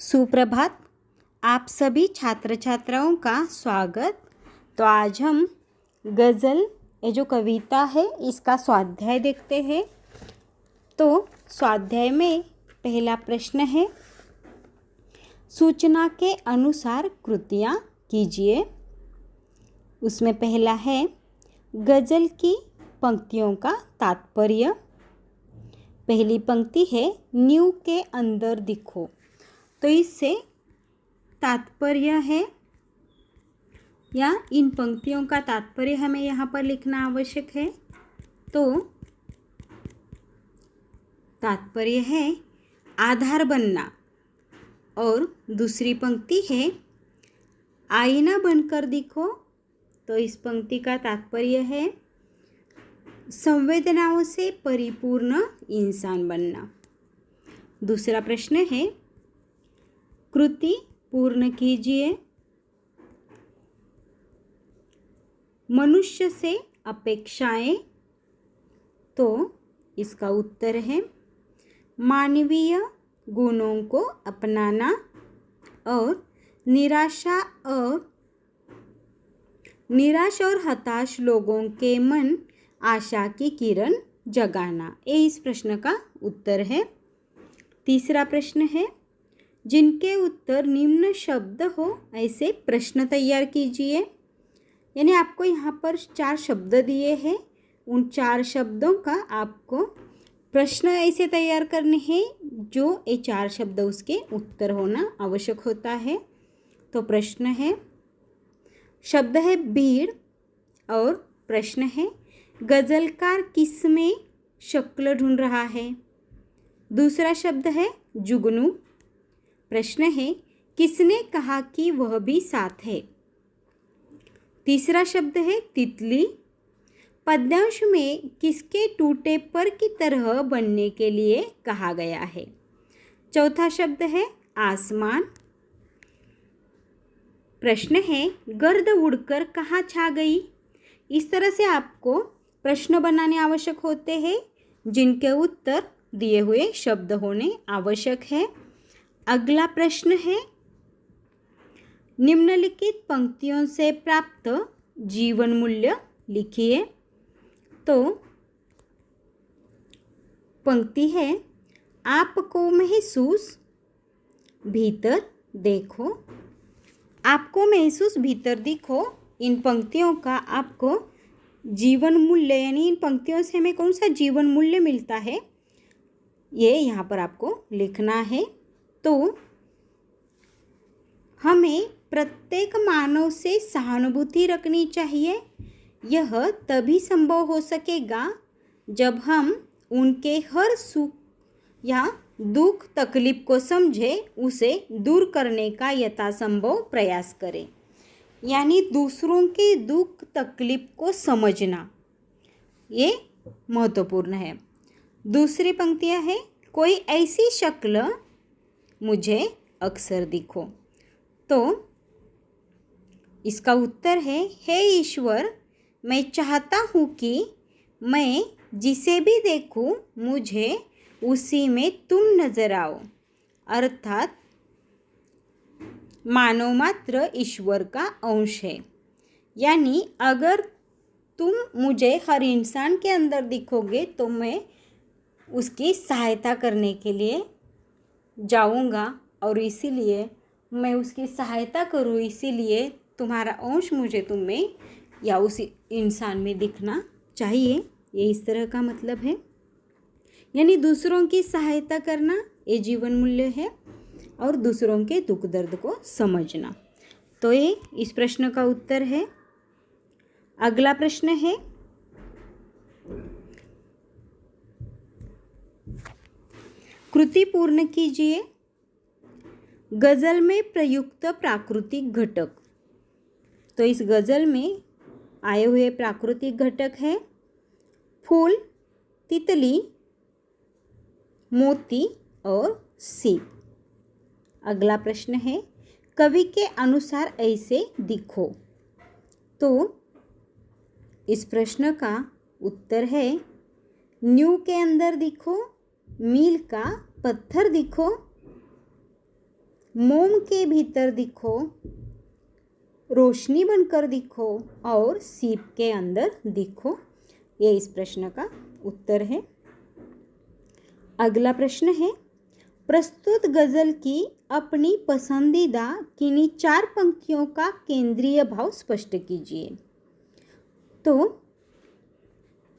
सुप्रभात। आप सभी छात्र छात्राओं का स्वागत। तो आज हम गज़ल ये जो कविता है इसका स्वाध्याय देखते हैं। तो स्वाध्याय में पहला प्रश्न है, सूचना के अनुसार कृतियाँ कीजिए। उसमें पहला है, गज़ल की पंक्तियों का तात्पर्य। पहली पंक्ति है, नींव के अंदर दिखो। तो इससे तात्पर्य है या इन पंक्तियों का तात्पर्य हमें यहाँ पर लिखना आवश्यक है। तो तात्पर्य है आधार बनना। और दूसरी पंक्ति है, आईना बनकर दिखो। तो इस पंक्ति का तात्पर्य है संवेदनाओं से परिपूर्ण इंसान बनना। दूसरा प्रश्न है, कृति पूर्ण कीजिए। मनुष्य से अपेक्षाएं। तो इसका उत्तर है मानवीय गुणों को अपनाना और निराश और हताश लोगों के मन आशा की किरण जगाना। ये इस प्रश्न का उत्तर है। तीसरा प्रश्न है, जिनके उत्तर निम्न शब्द हो ऐसे प्रश्न तैयार कीजिए। यानी आपको यहाँ पर 4 शब्द दिए हैं, उन 4 शब्दों का आपको प्रश्न ऐसे तैयार करने हैं जो ये 4 शब्द उसके उत्तर होना आवश्यक होता है। तो प्रश्न है, शब्द है भीड़ और प्रश्न है, गज़लकार किस में शक्ल ढूंढ रहा है। दूसरा शब्द है जुगनू। प्रश्न है, किसने कहा कि वह भी साथ है। तीसरा शब्द है तितली। पद्यांश में किसके टूटे पर की तरह बनने के लिए कहा गया है। चौथा शब्द है आसमान। प्रश्न है, गर्द उड़कर कहाँ छा गई। इस तरह से आपको प्रश्न बनाने आवश्यक होते हैं जिनके उत्तर दिए हुए शब्द होने आवश्यक है। अगला प्रश्न है, निम्नलिखित पंक्तियों से प्राप्त जीवन मूल्य लिखिए। तो पंक्ति है, आपको महसूस भीतर देखो। आपको महसूस भीतर दिखो। इन पंक्तियों का आपको जीवन मूल्य यानी इन पंक्तियों से हमें कौन सा जीवन मूल्य मिलता है ये यहाँ पर आपको लिखना है। तो हमें प्रत्येक मानव से सहानुभूति रखनी चाहिए। यह तभी संभव हो सकेगा जब हम उनके हर सुख या दुख तकलीफ को समझें, उसे दूर करने का यथासंभव प्रयास करें। यानी दूसरों के दुख तकलीफ को समझना ये महत्वपूर्ण है। दूसरी पंक्तियाँ है, कोई ऐसी शक्ल मुझे अक्सर दिखो। तो इसका उत्तर है, हे ईश्वर, मैं चाहता हूँ कि मैं जिसे भी देखूँ मुझे उसी में तुम नज़र आओ। अर्थात मानव मात्र ईश्वर का अंश है। यानी अगर तुम मुझे हर इंसान के अंदर दिखोगे तो मैं उसकी सहायता करने के लिए जाऊंगा और इसीलिए मैं उसकी सहायता करूँ, इसीलिए तुम्हारा अंश मुझे तुम में या उस इंसान में दिखना चाहिए। ये इस तरह का मतलब है। यानी दूसरों की सहायता करना ये जीवन मूल्य है और दूसरों के दुख दर्द को समझना। तो ये इस प्रश्न का उत्तर है। अगला प्रश्न है, कृति पूर्ण कीजिए। गज़ल में प्रयुक्त प्राकृतिक घटक। तो इस गज़ल में आए हुए प्राकृतिक घटक है फूल, तितली, मोती और सीप। अगला प्रश्न है, कवि के अनुसार ऐसे दिखो। तो इस प्रश्न का उत्तर है, नींव के अंदर दिखो, मील का पत्थर दिखो, मोम के भीतर दिखो, रोशनी बनकर दिखो और सीप के अंदर दिखो। ये इस प्रश्न का उत्तर है। अगला प्रश्न है, प्रस्तुत गजल की अपनी पसंदीदा किन्हीं 4 पंक्तियों का केंद्रीय भाव स्पष्ट कीजिए। तो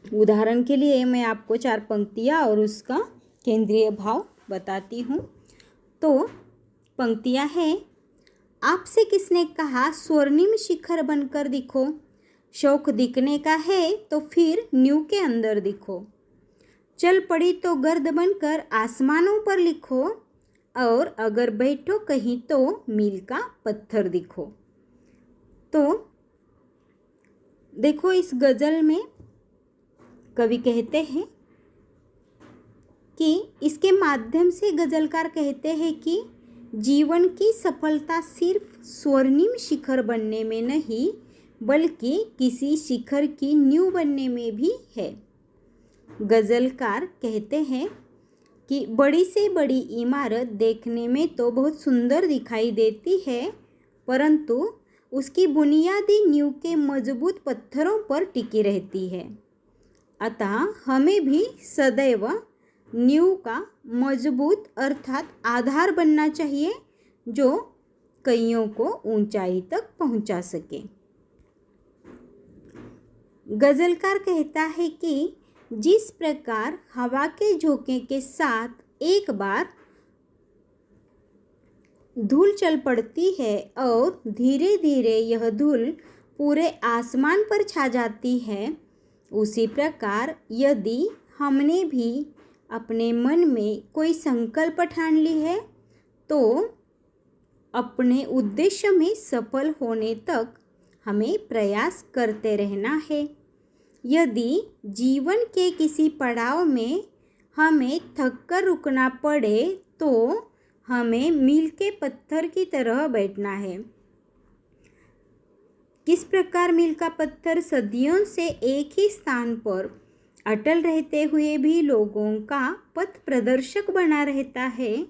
उदाहरण के लिए मैं आपको 4 पंक्तियाँ और उसका केंद्रीय भाव बताती हूँ। तो पंक्तियाँ हैं, आपसे किसने कहा स्वर्णिम शिखर बनकर दिखो, शौक दिखने का है तो फिर न्यू के अंदर दिखो, चल पड़ी तो गर्द बनकर आसमानों पर लिखो, और अगर बैठो कहीं तो मील का पत्थर दिखो। तो देखो, इस गज़ल में कवि कहते हैं कि इसके माध्यम से गज़लकार कहते हैं कि जीवन की सफलता सिर्फ स्वर्णिम शिखर बनने में नहीं, बल्कि किसी शिखर की नींव बनने में भी है। गज़लकार कहते हैं कि बड़ी से बड़ी इमारत देखने में तो बहुत सुंदर दिखाई देती है, परंतु उसकी बुनियादी नींव के मजबूत पत्थरों पर टिकी रहती है। अतः हमें भी सदैव नींव का मजबूत अर्थात आधार बनना चाहिए, जो कईयों को ऊंचाई तक पहुंचा सके। गज़लकार कहता है कि जिस प्रकार हवा के झोंके के साथ एक बार धूल चल पड़ती है और धीरे धीरे यह धूल पूरे आसमान पर छा जाती है, उसी प्रकार यदि हमने भी अपने मन में कोई संकल्प ठान ली है तो अपने उद्देश्य में सफल होने तक हमें प्रयास करते रहना है। यदि जीवन के किसी पड़ाव में हमें थककर रुकना पड़े तो हमें मील के पत्थर की तरह बैठना है। किस प्रकार मील का पत्थर सदियों से एक ही स्थान पर अटल रहते हुए भी लोगों का पथ प्रदर्शक बना रहता है,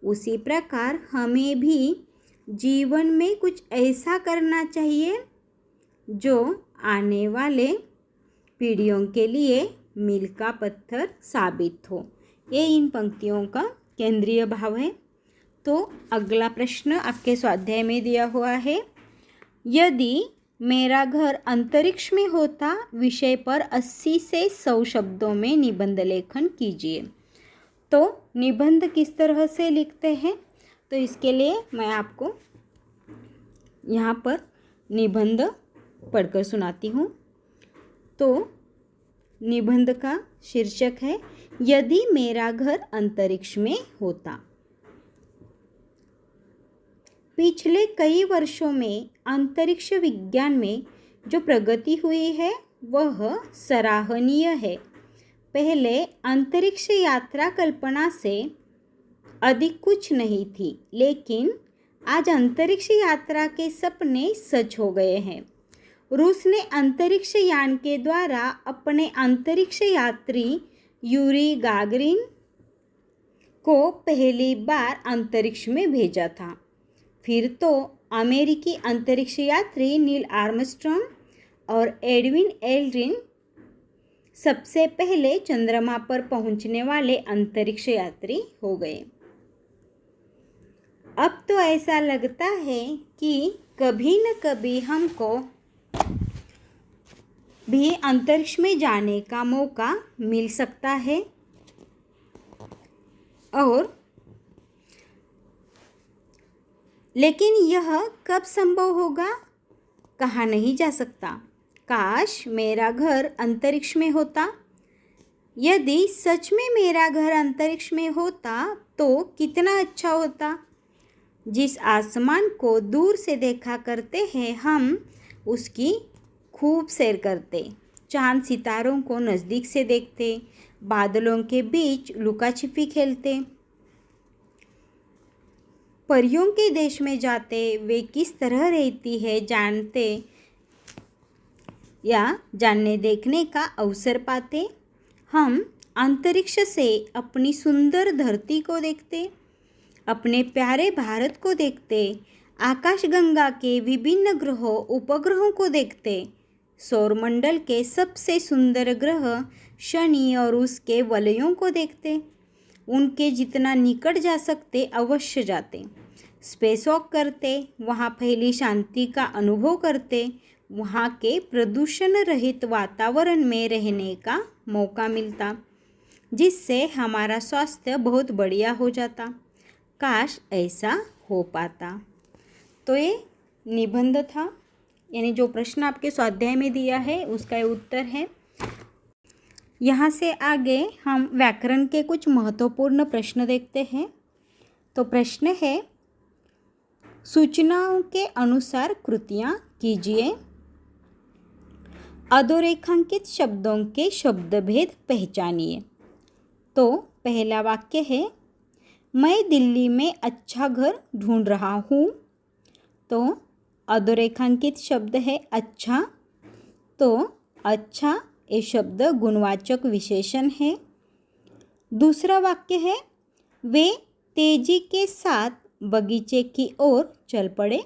उसी प्रकार हमें भी जीवन में कुछ ऐसा करना चाहिए जो आने वाले पीढ़ियों के लिए मील का पत्थर साबित हो। ये इन पंक्तियों का केंद्रीय भाव है। तो अगला प्रश्न आपके स्वाध्याय में दिया हुआ है, यदि मेरा घर अंतरिक्ष में होता विषय पर 80 से 100 शब्दों में निबंध लेखन कीजिए। तो निबंध किस तरह से लिखते हैं, तो इसके लिए मैं आपको यहाँ पर निबंध पढ़कर सुनाती हूँ। तो निबंध का शीर्षक है, यदि मेरा घर अंतरिक्ष में होता। पिछले कई वर्षों में अंतरिक्ष विज्ञान में जो प्रगति हुई है वह सराहनीय है। पहले अंतरिक्ष यात्रा कल्पना से अधिक कुछ नहीं थी, लेकिन आज अंतरिक्ष यात्रा के सपने सच हो गए हैं। रूस ने अंतरिक्ष यान के द्वारा अपने अंतरिक्ष यात्री यूरी गागरिन को पहली बार अंतरिक्ष में भेजा था। फिर तो अमेरिकी अंतरिक्ष यात्री नील आर्मस्ट्रॉन्ग और एडविन एल्ड्रिन सबसे पहले चंद्रमा पर पहुंचने वाले अंतरिक्ष यात्री हो गए। अब तो ऐसा लगता है कि कभी न कभी हमको भी अंतरिक्ष में जाने का मौका मिल सकता है, और लेकिन यह कब संभव होगा कहा नहीं जा सकता। काश मेरा घर अंतरिक्ष में होता। यदि सच में मेरा घर अंतरिक्ष में होता तो कितना अच्छा होता। जिस आसमान को दूर से देखा करते हैं हम उसकी खूब सैर करते, चांद सितारों को नज़दीक से देखते, बादलों के बीच लुका छिपी खेलते, परियों के देश में जाते, वे किस तरह रहती है जानते या जानने देखने का अवसर पाते। हम अंतरिक्ष से अपनी सुंदर धरती को देखते, अपने प्यारे भारत को देखते, आकाशगंगा के विभिन्न ग्रहों उपग्रहों को देखते, सौरमंडल के सबसे सुंदर ग्रह शनि और उसके वलयों को देखते, उनके जितना निकट जा सकते अवश्य जाते, स्पेस वॉक करते, वहाँ पहली शांति का अनुभव करते, वहाँ के प्रदूषण रहित वातावरण में रहने का मौका मिलता, जिससे हमारा स्वास्थ्य बहुत बढ़िया हो जाता। काश ऐसा हो पाता। तो ये निबंध था, यानी जो प्रश्न आपके स्वाध्याय में दिया है उसका ये उत्तर है। यहाँ से आगे हम व्याकरण के कुछ महत्वपूर्ण प्रश्न देखते हैं। तो प्रश्न है, सूचनाओं के अनुसार कृतियाँ कीजिए। अधोरेखांकित शब्दों के शब्दभेद पहचानिए। तो पहला वाक्य है, मैं दिल्ली में अच्छा घर ढूंढ रहा हूँ। तो अधोरेखांकित शब्द है अच्छा। तो अच्छा ये शब्द गुणवाचक विशेषण है। दूसरा वाक्य है, वे तेजी के साथ बगीचे की ओर चल पड़े।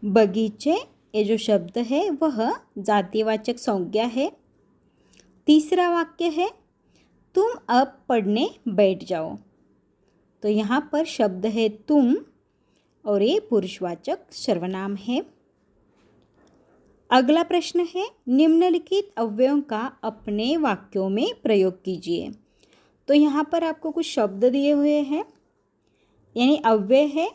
बगीचे ये जो शब्द है वह जातिवाचक संज्ञा है। तीसरा वाक्य है, तुम अब पढ़ने बैठ जाओ। तो यहाँ पर शब्द है तुम और ये पुरुषवाचक सर्वनाम है। अगला प्रश्न है, निम्नलिखित अव्ययों का अपने वाक्यों में प्रयोग कीजिए। तो यहाँ पर आपको कुछ शब्द दिए हुए हैं, यानी अव्यय है।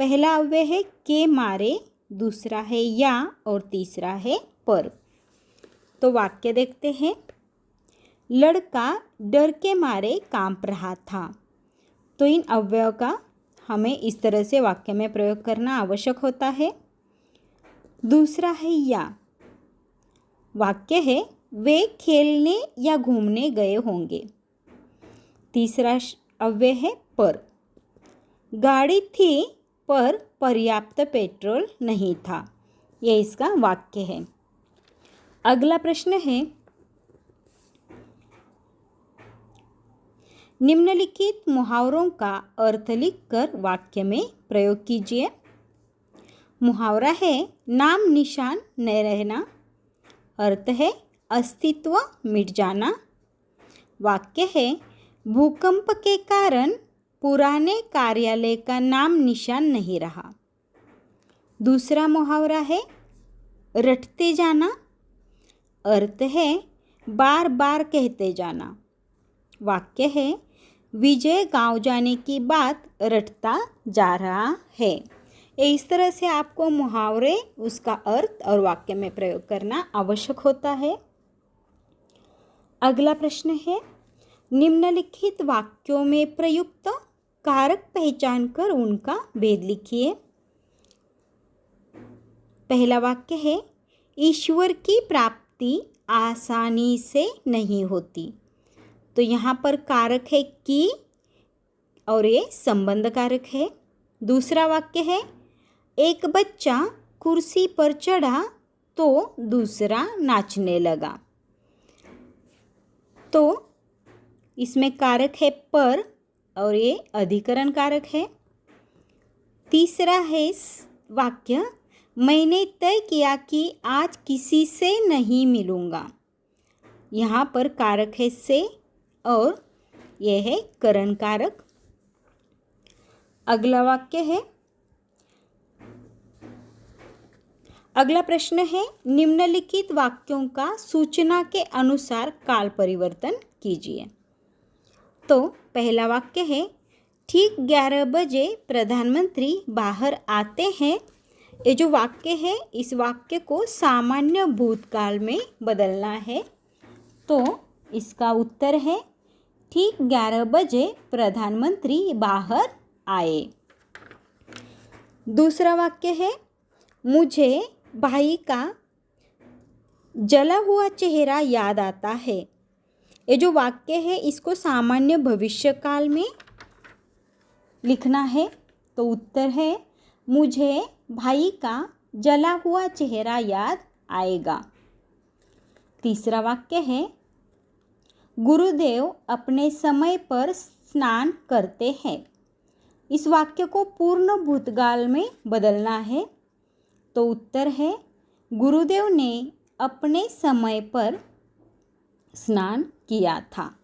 पहला अव्यय है के मारे, दूसरा है या और तीसरा है पर। तो वाक्य देखते हैं, लड़का डर के मारे कांप रहा था। तो इन अव्ययों का हमें इस तरह से वाक्य में प्रयोग करना आवश्यक होता है। दूसरा है या। वाक्य है, वे खेलने या घूमने गए होंगे। तीसरा अव्यय है पर। गाड़ी थी पर पर्याप्त पेट्रोल नहीं था। यह इसका वाक्य है। अगला प्रश्न है, निम्नलिखित मुहावरों का अर्थ लिखकर वाक्य में प्रयोग कीजिए। मुहावरा है, नाम निशान न रहना। अर्थ है, अस्तित्व मिट जाना। वाक्य है, भूकंप के कारण पुराने कार्यालय का नाम निशान नहीं रहा। दूसरा मुहावरा है, रटते जाना। अर्थ है, बार बार कहते जाना। वाक्य है, विजय गांव जाने की बात रटता जा रहा है। इस तरह से आपको मुहावरे, उसका अर्थ और वाक्य में प्रयोग करना आवश्यक होता है। अगला प्रश्न है, निम्नलिखित वाक्यों में प्रयुक्त कारक पहचान कर उनका भेद लिखिए। पहला वाक्य है, ईश्वर की प्राप्ति आसानी से नहीं होती। तो यहाँ पर कारक है की और ये संबंध कारक है। दूसरा वाक्य है, एक बच्चा कुर्सी पर चढ़ा तो दूसरा नाचने लगा। तो इसमें कारक है पर और ये अधिकरण कारक है। तीसरा है वाक्य, मैंने तय किया कि आज किसी से नहीं मिलूँगा। यहाँ पर कारक है से और यह है करण कारक। अगला वाक्य है, अगला प्रश्न है, निम्नलिखित वाक्यों का सूचना के अनुसार काल परिवर्तन कीजिए। तो पहला वाक्य है, ठीक 11 बजे प्रधानमंत्री बाहर आते हैं। ये जो वाक्य है, इस वाक्य को सामान्य भूतकाल में बदलना है। तो इसका उत्तर है, ठीक 11 बजे प्रधानमंत्री बाहर आए। दूसरा वाक्य है, मुझे भाई का जला हुआ चेहरा याद आता है। ये जो वाक्य है इसको सामान्य भविष्यकाल में लिखना है। तो उत्तर है, मुझे भाई का जला हुआ चेहरा याद आएगा। तीसरा वाक्य है, गुरुदेव अपने समय पर स्नान करते हैं। इस वाक्य को पूर्ण भूतकाल में बदलना है। तो उत्तर है गुरुदेव ने अपने समय पर स्नान किया था।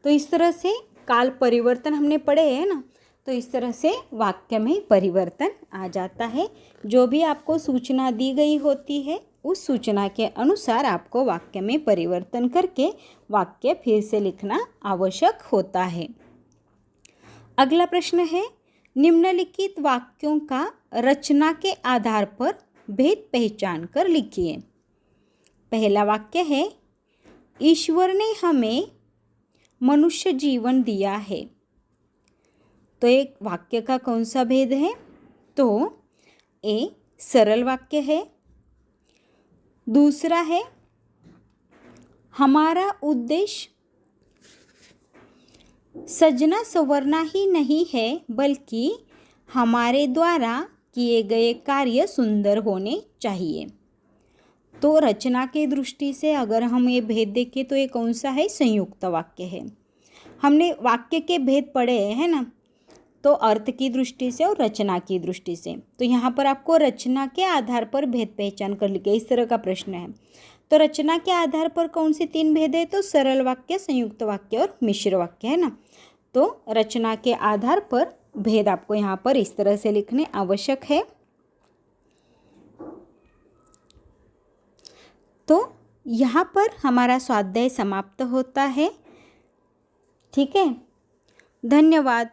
तो इस तरह से काल परिवर्तन हमने पढ़े हैं ना, तो इस तरह से वाक्य में परिवर्तन आ जाता है। जो भी आपको सूचना दी गई होती है उस सूचना के अनुसार आपको वाक्य में परिवर्तन करके वाक्य फिर से लिखना आवश्यक होता है। अगला प्रश्न है, निम्नलिखित वाक्यों का रचना के आधार पर भेद पहचान कर लिखिए। पहला वाक्य है, ईश्वर ने हमें मनुष्य जीवन दिया है। तो एक वाक्य का कौन सा भेद है? तो ए सरल वाक्य है। दूसरा है, हमारा उद्देश्य सजना संवरना ही नहीं है बल्कि हमारे द्वारा किए गए कार्य सुंदर होने चाहिए। तो रचना की दृष्टि से अगर हम ये भेद देखें तो ये कौन सा है? संयुक्त वाक्य है। हमने वाक्य के भेद पढ़े हैं ना, तो अर्थ की दृष्टि से और रचना की दृष्टि से। तो यहाँ पर आपको रचना के आधार पर भेद पहचान कर लिखिए, इस तरह का प्रश्न है। तो रचना के आधार पर कौन से 3 भेद है? तो सरल वाक्य, संयुक्त वाक्य और मिश्र वाक्य है ना। तो रचना के आधार पर भेद आपको यहाँ पर इस तरह से लिखने आवश्यक है। तो यहाँ पर हमारा स्वाध्याय समाप्त होता है। ठीक है, धन्यवाद।